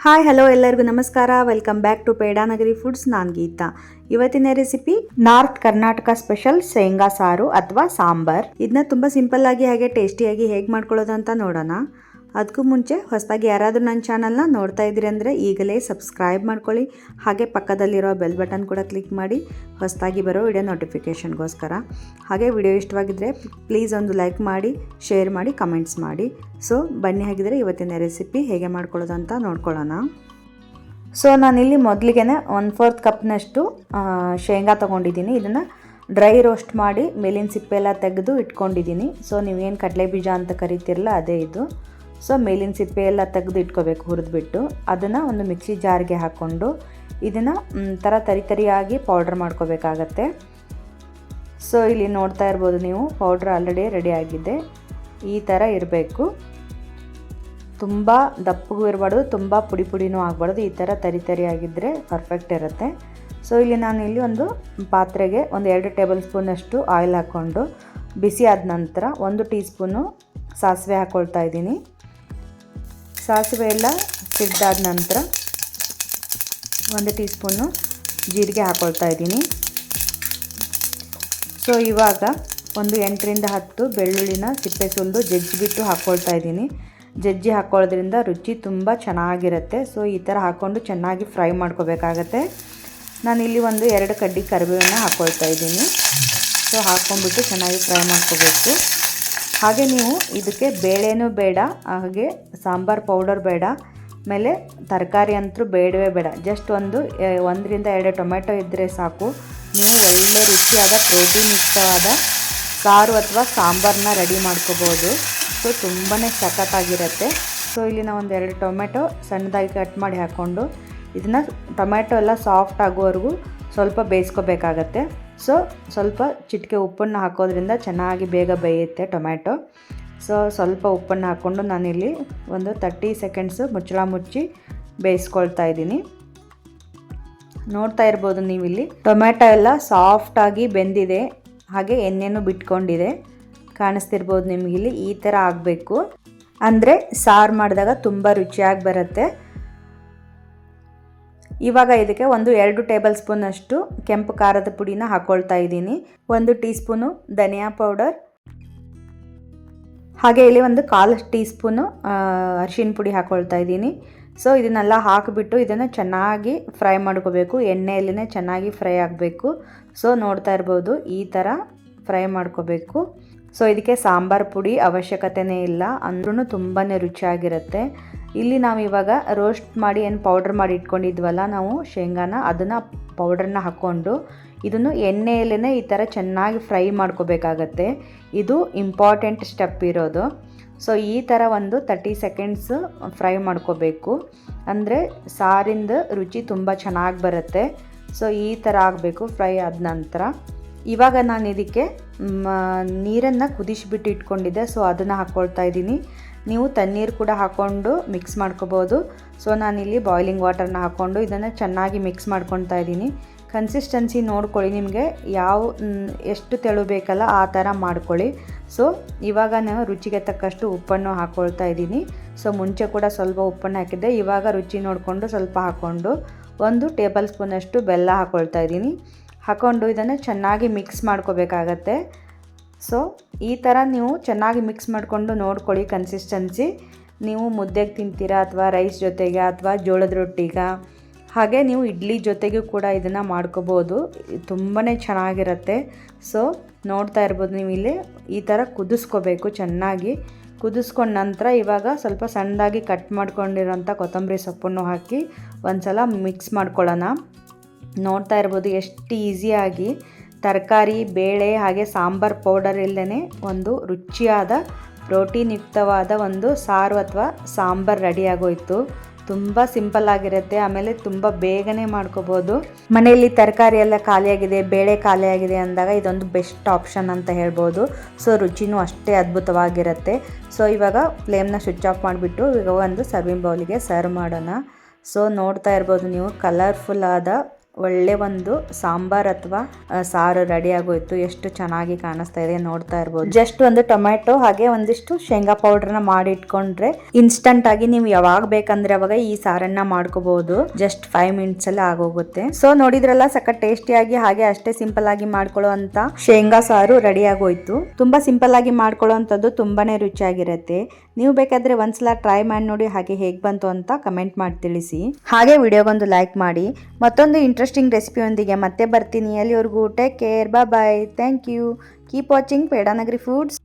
Hi hello ಎಲ್ಲರಿಗೂ ನಮಸ್ಕಾರ. Welcome back to Pedanagari foods. ನಾನು ಗೀತಾ. ಇವತ್ತಿನ ರೆಸಿಪಿ ನಾರ್ತ್ ಕರ್ನಾಟಕ ಸ್ಪೆಷಲ್ ಶೇಂಗಾ ಸಾರು ಅಥವಾ ಸಾಂಬಾರ್. ಇದನ್ನ ತುಂಬ ಸಿಂಪಲ್ ಆಗಿ ಹಾಗೆ ಟೇಸ್ಟಿಯಾಗಿ ಹೇಗೆ ಮಾಡ್ಕೊಳ್ಳೋದು ಅಂತ ನೋಡೋಣ. ಅದಕ್ಕೂ ಮುಂಚೆ ಹೊಸದಾಗಿ ಯಾರಾದರೂ ನನ್ನ ಚಾನಲ್ನ ನೋಡ್ತಾ ಇದ್ದೀರಿ ಅಂದರೆ ಈಗಲೇ ಸಬ್ಸ್ಕ್ರೈಬ್ ಮಾಡ್ಕೊಳ್ಳಿ. ಹಾಗೆ ಪಕ್ಕದಲ್ಲಿರೋ ಬೆಲ್ ಬಟನ್ ಕೂಡ ಕ್ಲಿಕ್ ಮಾಡಿ ಹೊಸದಾಗಿ ಬರೋ ವಿಡಿಯೋ ನೋಟಿಫಿಕೇಷನ್ಗೋಸ್ಕರ. ಹಾಗೆ ವಿಡಿಯೋ ಇಷ್ಟವಾಗಿದ್ದರೆ ಪ್ಲೀಸ್ ಒಂದು ಲೈಕ್ ಮಾಡಿ, ಶೇರ್ ಮಾಡಿ, ಕಮೆಂಟ್ಸ್ ಮಾಡಿ. ಸೊ ಬನ್ನಿ ಹಾಗಿದ್ರೆ ಇವತ್ತಿನ ರೆಸಿಪಿ ಹೇಗೆ ಮಾಡ್ಕೊಳ್ಳೋದು ಅಂತ ನೋಡ್ಕೊಳ್ಳೋಣ. ಸೊ ನಾನಿಲ್ಲಿ ಮೊದಲಿಗೆ 1/4 ಕಪ್ನಷ್ಟು ಶೇಂಗಾ ತೊಗೊಂಡಿದ್ದೀನಿ. ಇದನ್ನು ಡ್ರೈ ರೋಸ್ಟ್ ಮಾಡಿ ಮೇಲಿನ ಸಿಪ್ಪೆಲ್ಲ ತೆಗೆದು ಇಟ್ಕೊಂಡಿದ್ದೀನಿ. ಸೊ ನೀವೇನು ಕಡಲೆ ಬೀಜ ಅಂತ ಕರಿತೀರಲ್ಲ ಅದೇ ಇದು. ಸೊ ಮೇಲಿನ ಸಿಪ್ಪೆ ಎಲ್ಲ ತೆಗೆದು ಇಟ್ಕೋಬೇಕು, ಹುರಿದ್ಬಿಟ್ಟು ಅದನ್ನು ಒಂದು ಮಿಕ್ಸಿ ಜಾರ್ಗೆ ಹಾಕ್ಕೊಂಡು ಇದನ್ನು ತರಿಯಾಗಿ ಪೌಡ್ರ್ ಮಾಡ್ಕೋಬೇಕಾಗತ್ತೆ. ಸೊ ಇಲ್ಲಿ ನೋಡ್ತಾ ಇರ್ಬೋದು ನೀವು, ಪೌಡ್ರ್ ಆಲ್ರೆಡಿ ರೆಡಿ ಆಗಿದೆ. ಈ ಥರ ಇರಬೇಕು. ತುಂಬ ದಪ್ಪಗೂ ಇರಬಾರ್ದು, ತುಂಬ ಪುಡಿನೂ ಆಗಬಾರ್ದು. ಈ ಥರ ತರಿಯಾಗಿದ್ದರೆ ಪರ್ಫೆಕ್ಟ್ ಇರುತ್ತೆ. ಸೊ ಇಲ್ಲಿ ನಾನು ಇಲ್ಲಿ ಒಂದು ಪಾತ್ರೆಗೆ 2 ಟೇಬಲ್ ಸ್ಪೂನಷ್ಟು ಆಯಿಲ್ ಹಾಕ್ಕೊಂಡು ಬಿಸಿ ಆದ ನಂತರ 1 ಟೀ ಸ್ಪೂನು ಸಾಸಿವೆ ಹಾಕ್ಕೊಳ್ತಾ ಇದ್ದೀನಿ. ಸಾಸಿವೆ ಎಲ್ಲ ಸಿಡ್ದಾದ ನಂತರ 1 ಟೀ ಸ್ಪೂನು ಜೀರಿಗೆ ಹಾಕ್ಕೊಳ್ತಾ ಇದ್ದೀನಿ. ಸೊ ಇವಾಗ ಒಂದು 8ರಿಂದ 10 ಬೆಳ್ಳುಳ್ಳಿನ ಸಿಪ್ಪೆ ಸುಲಿದು ಜಜ್ಜಿಬಿಟ್ಟು ಹಾಕ್ಕೊಳ್ತಾ ಇದ್ದೀನಿ. ಜಜ್ಜಿ ಹಾಕ್ಕೊಳ್ಳೋದ್ರಿಂದ ರುಚಿ ತುಂಬ ಚೆನ್ನಾಗಿರುತ್ತೆ. ಸೊ ಈ ಥರ ಹಾಕ್ಕೊಂಡು ಚೆನ್ನಾಗಿ ಫ್ರೈ ಮಾಡ್ಕೋಬೇಕಾಗತ್ತೆ. ನಾನಿಲ್ಲಿ 2 ಕಡ್ಡಿ ಕರಿಬೇವನ್ನ ಹಾಕ್ಕೊಳ್ತಾ ಇದ್ದೀನಿ. ಸೊ ಹಾಕ್ಕೊಂಡ್ಬಿಟ್ಟು ಚೆನ್ನಾಗಿ ಫ್ರೈ ಮಾಡ್ಕೋಬೇಕು. ಹಾಗೆ ನೀವು ಇದಕ್ಕೆ ಬೇಳೆನೂ ಬೇಡ, ಹಾಗೆ ಸಾಂಬಾರ್ ಪೌಡರ್ ಬೇಡ, ಆಮೇಲೆ ತರಕಾರಿ ಅಂತೂ ಬೇಡವೇ ಬೇಡ. ಜಸ್ಟ್ 1ರಿಂದ 2 ಟೊಮೆಟೊ ಇದ್ದರೆ ಸಾಕು. ನೀವು ಒಳ್ಳೆ ರುಚಿಯಾದ ಪ್ರೋಟೀನ್ ಯುಕ್ತವಾದ ಸಾರು ಅಥವಾ ಸಾಂಬಾರನ್ನ ರೆಡಿ ಮಾಡ್ಕೋಬೋದು. ಸೊ ತುಂಬಾ ಸಖತ್ತಾಗಿರುತ್ತೆ. ಸೊ ಇಲ್ಲಿ ನಾವು 2 ಟೊಮೆಟೊ ಸಣ್ಣದಾಗಿ ಕಟ್ ಮಾಡಿ ಹಾಕ್ಕೊಂಡು ಇದನ್ನು ಟೊಮೆಟೊ ಎಲ್ಲ ಸಾಫ್ಟ್ ಆಗೋವರೆಗೂ ಸ್ವಲ್ಪ ಬೇಯಿಸ್ಕೋಬೇಕಾಗತ್ತೆ. ಸೊ ಸ್ವಲ್ಪ ಚಿಟಿಕೆ ಉಪ್ಪನ್ನು ಹಾಕೋದ್ರಿಂದ ಚೆನ್ನಾಗಿ ಬೇಗ ಬೇಯುತ್ತೆ ಟೊಮೆಟೊ. ಸೊ ಸ್ವಲ್ಪ ಉಪ್ಪನ್ನು ಹಾಕ್ಕೊಂಡು ನಾನಿಲ್ಲಿ ಒಂದು 30 ಸೆಕೆಂಡ್ಸು ಮುಚ್ಚಳ ಮುಚ್ಚಿ ಬೇಯಿಸ್ಕೊಳ್ತಾ ಇದ್ದೀನಿ. ನೋಡ್ತಾ ಇರ್ಬೋದು ನೀವಿಲ್ಲಿ ಟೊಮೆಟೊ ಎಲ್ಲ ಸಾಫ್ಟಾಗಿ ಬೆಂದಿದೆ, ಹಾಗೆ ಎಣ್ಣೆನೂ ಬಿಟ್ಕೊಂಡಿದೆ. ಕಾಣಿಸ್ತಿರ್ಬೋದು ನಿಮಗಿಲ್ಲಿ. ಈ ಥರ ಆಗಬೇಕು ಅಂದರೆ ಸಾರು ಮಾಡಿದಾಗ ತುಂಬ ರುಚಿಯಾಗಿ ಬರುತ್ತೆ. ಇವಾಗ ಇದಕ್ಕೆ 2 ಟೇಬಲ್ ಸ್ಪೂನಷ್ಟು ಕೆಂಪು ಖಾರದ ಪುಡಿನ ಹಾಕ್ಕೊಳ್ತಾ ಇದ್ದೀನಿ. 1 ಟೀ ಸ್ಪೂನು ಧನಿಯಾ ಪೌಡರ್, ಹಾಗೆ ಇಲ್ಲಿ 1/4 ಟೀ ಸ್ಪೂನು ಅರಿಶಿನ ಪುಡಿ ಹಾಕ್ಕೊಳ್ತಾ ಇದ್ದೀನಿ. ಸೊ ಇದನ್ನೆಲ್ಲ ಹಾಕಿಬಿಟ್ಟು ಇದನ್ನು ಚೆನ್ನಾಗಿ ಫ್ರೈ ಮಾಡ್ಕೋಬೇಕು. ಎಣ್ಣೆಯಲ್ಲೇ ಚೆನ್ನಾಗಿ ಫ್ರೈ ಆಗಬೇಕು. ಸೊ ನೋಡ್ತಾ ಇರ್ಬೋದು ಈ ಥರ ಫ್ರೈ ಮಾಡ್ಕೋಬೇಕು. ಸೊ ಇದಕ್ಕೆ ಸಾಂಬಾರು ಪುಡಿ ಅವಶ್ಯಕತೆಯೇ ಇಲ್ಲ, ಅಂದ್ರೂ ತುಂಬಾ ರುಚಿಯಾಗಿರುತ್ತೆ. ಇಲ್ಲಿ ನಾವು ಇವಾಗ ರೋಸ್ಟ್ ಮಾಡಿ ಏನು ಪೌಡ್ರ್ ಮಾಡಿ ಇಟ್ಕೊಂಡಿದ್ವಲ್ಲ ನಾವು ಶೇಂಗಾನ, ಅದನ್ನು ಪೌಡ್ರನ್ನ ಹಾಕ್ಕೊಂಡು ಇದನ್ನು ಎಣ್ಣೆಯಲ್ಲೇ ಈ ಥರ ಚೆನ್ನಾಗಿ ಫ್ರೈ ಮಾಡ್ಕೋಬೇಕಾಗತ್ತೆ. ಇದು ಇಂಪಾರ್ಟೆಂಟ್ ಸ್ಟೆಪ್ ಇರೋದು. ಸೊ ಈ ಥರ 30 ಸೆಕೆಂಡ್ಸ್ ಫ್ರೈ ಮಾಡ್ಕೋಬೇಕು, ಅಂದರೆ ಸಾರಿಂದ ರುಚಿ ತುಂಬ ಚೆನ್ನಾಗಿ ಬರುತ್ತೆ. ಸೊ ಈ ಥರ ಆಗಬೇಕು ಫ್ರೈ ಆದ ನಂತರ. ಇವಾಗ ನಾನು ಇದಕ್ಕೆ ನೀರನ್ನು ಕುದಿಸಿಬಿಟ್ಟು ಇಟ್ಕೊಂಡಿದ್ದೆ. ಸೊ ಅದನ್ನು ಹಾಕ್ಕೊಳ್ತಾ ಇದ್ದೀನಿ. ನೀವು ತಣ್ಣೀರು ಕೂಡ ಹಾಕ್ಕೊಂಡು ಮಿಕ್ಸ್ ಮಾಡ್ಕೋಬೋದು. ಸೊ ನಾನಿಲ್ಲಿ ಬಾಯ್ಲಿಂಗ್ ವಾಟರ್ನ ಹಾಕ್ಕೊಂಡು ಇದನ್ನು ಚೆನ್ನಾಗಿ ಮಿಕ್ಸ್ ಮಾಡ್ಕೊತಾ ಇದ್ದೀನಿ. ಕನ್ಸಿಸ್ಟೆನ್ಸಿ ನೋಡ್ಕೊಳ್ಳಿ, ನಿಮಗೆ ಎಷ್ಟು ತೆಳು ಬೇಕಲ್ಲ ಆ ಥರ ಮಾಡ್ಕೊಳ್ಳಿ. ಸೊ ಇವಾಗ ನಾನು ರುಚಿಗೆ ತಕ್ಕಷ್ಟು ಉಪ್ಪನ್ನು ಹಾಕ್ಕೊಳ್ತಾ ಇದ್ದೀನಿ. ಸೊ ಮುಂಚೆ ಕೂಡ ಸ್ವಲ್ಪ ಉಪ್ಪನ್ನು ಹಾಕಿದ್ದೆ, ಇವಾಗ ರುಚಿ ನೋಡಿಕೊಂಡು ಸ್ವಲ್ಪ ಹಾಕ್ಕೊಂಡು 1 ಟೇಬಲ್ ಸ್ಪೂನಷ್ಟು ಬೆಲ್ಲ ಹಾಕ್ಕೊಳ್ತಾ ಇದ್ದೀನಿ. ಹಾಕ್ಕೊಂಡು ಇದನ್ನು ಚೆನ್ನಾಗಿ ಮಿಕ್ಸ್ ಮಾಡ್ಕೋಬೇಕಾಗತ್ತೆ. ಸೊ ಈ ಥರ ನೀವು ಚೆನ್ನಾಗಿ ಮಿಕ್ಸ್ ಮಾಡಿಕೊಂಡು ನೋಡ್ಕೊಳ್ಳಿ ಕನ್ಸಿಸ್ಟೆನ್ಸಿ. ನೀವು ಮುದ್ದೆಗೆ ತಿಂತೀರಾ ಅಥವಾ ರೈಸ್ ಜೊತೆಗೆ ಅಥವಾ ಜೋಳದ ರೊಟ್ಟಿಗೆ, ಹಾಗೆ ನೀವು ಇಡ್ಲಿ ಜೊತೆಗೂ ಕೂಡ ಇದನ್ನು ಮಾಡ್ಕೋಬೋದು. ತುಂಬಾ ಚೆನ್ನಾಗಿರುತ್ತೆ. ಸೊ ನೋಡ್ತಾ ಇರ್ಬೋದು ನೀವು ಇಲ್ಲಿ ಈ ಥರ ಕುದಿಸ್ಕೋಬೇಕು. ಚೆನ್ನಾಗಿ ಕುದಿಸ್ಕೊಂಡ ನಂತರ ಇವಾಗ ಸ್ವಲ್ಪ ಸಣ್ಣದಾಗಿ ಕಟ್ ಮಾಡ್ಕೊಂಡಿರೋಂಥ ಕೊತ್ತಂಬರಿ ಸೊಪ್ಪನ್ನು ಹಾಕಿ ಒಂದು ಸಲ ಮಿಕ್ಸ್ ಮಾಡ್ಕೊಳ್ಳೋಣ. ನೋಡ್ತಾ ಇರ್ಬೋದು ಎಷ್ಟು ಈಸಿಯಾಗಿ ತರಕಾರಿ, ಬೇಳೆ ಹಾಗೆ ಸಾಂಬಾರ್ ಪೌಡರ್ ಇಲ್ಲದೇ ಒಂದು ರುಚಿಯಾದ ಪ್ರೋಟೀನ್ ಯುಕ್ತವಾದ ಒಂದು ಸಾರು ಅಥವಾ ಸಾಂಬಾರ್ ರೆಡಿ ಆಗೋಯ್ತು. ತುಂಬ ಸಿಂಪಲ್ ಆಗಿರುತ್ತೆ, ಆಮೇಲೆ ತುಂಬ ಬೇಗನೆ ಮಾಡ್ಕೋಬೋದು. ಮನೆಯಲ್ಲಿ ತರಕಾರಿ ಎಲ್ಲ ಖಾಲಿಯಾಗಿದೆ, ಬೇಳೆ ಖಾಲಿಯಾಗಿದೆ ಅಂದಾಗ ಇದೊಂದು ಬೆಸ್ಟ್ ಆಪ್ಷನ್ ಅಂತ ಹೇಳ್ಬೋದು. ಸೊ ರುಚಿನೂ ಅಷ್ಟೇ ಅದ್ಭುತವಾಗಿರುತ್ತೆ. ಸೊ ಇವಾಗ ಫ್ಲೇಮ್ನ ಸ್ವಿಚ್ ಆಫ್ ಮಾಡಿಬಿಟ್ಟು ಈಗ ಒಂದು ಸರ್ವಿಂಗ್ ಬೌಲಿಗೆ ಸರ್ವ್ ಮಾಡೋಣ. ಸೊ ನೋಡ್ತಾ ಇರ್ಬೋದು ನೀವು ಕಲರ್ಫುಲ್ ಆದ ಒಳ್ಳೆ ಒಂದು ಸಾಂಬಾರ್ ಅಥವಾ ಸಾರು ರೆಡಿ ಆಗೋಯ್ತು. ಎಷ್ಟು ಚೆನ್ನಾಗಿ ಕಾಣಿಸ್ತಾ ಇದೆ ನೋಡ್ತಾ ಇರ್ಬೋದು. ಜಸ್ಟ್ ಒಂದು ಟೊಮ್ಯಾಟೊ ಹಾಗೆ ಒಂದಿಷ್ಟು ಶೇಂಗಾ ಪೌಡರ್ನ ಮಾಡಿ ಇಟ್ಕೊಂಡ್ರೆ ಇನ್ಸ್ಟಂಟ್ ಆಗಿ ನೀವು ಯಾವಾಗ ಬೇಕಂದ್ರೆ ಅವಾಗ ಈ ಸಾರನ್ನ ಮಾಡ್ಕೋಬಹುದು. ಜಸ್ಟ್ 5 ಮಿನಿಟ್ಸ್ ಅಲ್ಲಿ ಆಗೋಗುತ್ತೆ. ಸೊ ನೋಡಿದ್ರಲ್ಲ, ಸಖತ್ ಟೇಸ್ಟಿಯಾಗಿ ಹಾಗೆ ಅಷ್ಟೇ ಸಿಂಪಲ್ ಆಗಿ ಮಾಡ್ಕೊಳ್ಳೋ ಅಂತ ಶೇಂಗಾ ಸಾರು ರೆಡಿ ಆಗೋಯ್ತು. ತುಂಬಾ ಸಿಂಪಲ್ ಆಗಿ ಮಾಡ್ಕೊಳ್ಳೋ ಅಂತದ್ದು ತುಂಬಾನೇ ರುಚಿಯಾಗಿರುತ್ತೆ. ನೀವು ಬೇಕಾದ್ರೆ ಒಂದ್ಸಲ ಟ್ರೈ ಮಾಡಿ ನೋಡಿ, ಹಾಗೆ ಹೇಗ್ ಬಂತು ಅಂತ ಕಮೆಂಟ್ ಮಾಡಿ ತಿಳಿಸಿ. ಹಾಗೆ ವಿಡಿಯೋಗೊಂದು ಲೈಕ್ ಮಾಡಿ. ಮತ್ತೊಂದು ಇಂಟ್ರೆಸ್ಟಿಂಗ್ ರೆಸಿಪಿಯೊಂದಿಗೆ ಮತ್ತೆ ಬರ್ತೀನಿ. ಅಲ್ಲಿವರೆಗೂ take care, bye. Thank you. Keep watching Pedanagari foods.